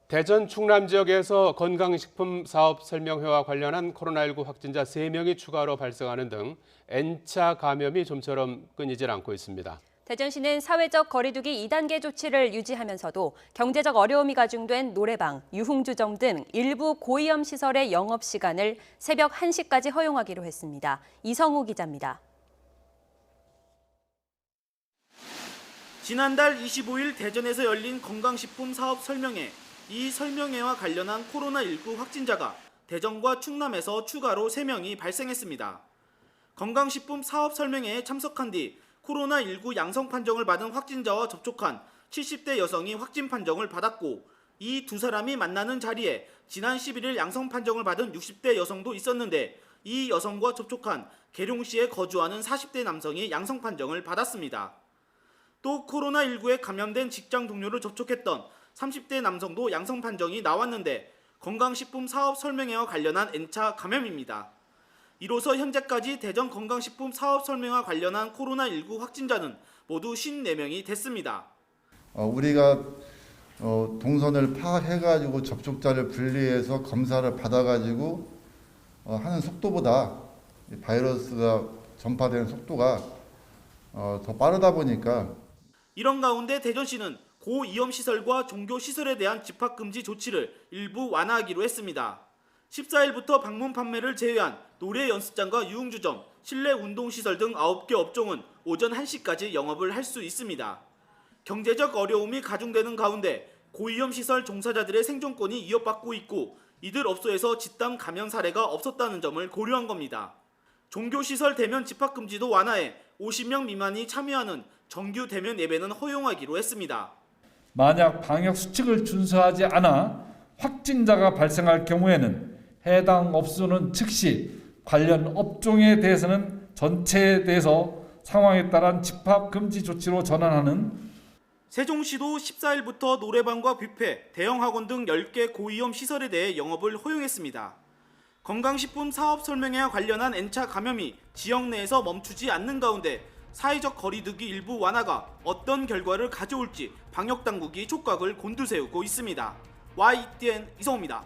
대전 충남 지역에서 건강식품 사업 설명회와 관련한 코로나19 확진자 3명이 추가로 발생하는 등 N차 감염이 좀처럼 끊이질 않고 있습니다. 대전시는 사회적 거리두기 2단계 조치를 유지하면서도 경제적 어려움이 가중된 노래방, 유흥주점 등 일부 고위험 시설의 영업시간을 새벽 1시까지 허용하기로 했습니다. 이성우 기자입니다. 지난달 25일 대전에서 열린 건강식품 사업 설명회. 이 설명회와 관련한 코로나19 확진자가 대전과 충남에서 추가로 3명이 발생했습니다. 건강식품 사업 설명회에 참석한 뒤 코로나19 양성 판정을 받은 확진자와 접촉한 70대 여성이 확진 판정을 받았고, 이 두 사람이 만나는 자리에 지난 11일 양성 판정을 받은 60대 여성도 있었는데, 이 여성과 접촉한 계룡시에 거주하는 40대 남성이 양성 판정을 받았습니다. 또 코로나19에 감염된 직장 동료를 접촉했던 30대 남성도 양성 판정이 나왔는데 건강식품 사업 설명회와 관련한 N차 감염입니다. 이로써 현재까지 대전 건강식품 사업 설명회와 관련한 코로나19 확진자는 모두 54명이 됐습니다. 우리가 동선을 파악해가지고 접촉자를 분리해서 검사를 받아가지고 하는 속도보다 바이러스가 전파되는 속도가 더 빠르다 보니까 이런 가운데 대전시는 고위험시설과 종교시설에 대한 집합금지 조치를 일부 완화하기로 했습니다. 14일부터 방문 판매를 제외한 노래 연습장과 유흥주점, 실내 운동시설 등 9개 업종은 오전 1시까지 영업을 할 수 있습니다. 경제적 어려움이 가중되는 가운데 고위험시설 종사자들의 생존권이 위협받고 있고 이들 업소에서 집단 감염 사례가 없었다는 점을 고려한 겁니다. 종교시설 대면 집합금지도 완화해 50명 미만이 참여하는 정규 대면 예배는 허용하기로 했습니다. 만약 방역 수칙을 준수하지 않아 확진자가 발생할 경우에는 해당 업소는 즉시 관련 업종에 대해서는 전체에 대해서 상황에 따른 집합금지 조치로 전환하는. 세종시도 14일부터 노래방과 뷔페, 대형 학원 등 10개 고위험 시설에 대해 영업을 허용했습니다. 건강식품 사업 설명회와 관련한 N차 감염이 지역 내에서 멈추지 않는 가운데 사회적 거리두기 일부 완화가 어떤 결과를 가져올지 방역당국이 촉각을 곤두세우고 있습니다. YTN 이성우입니다.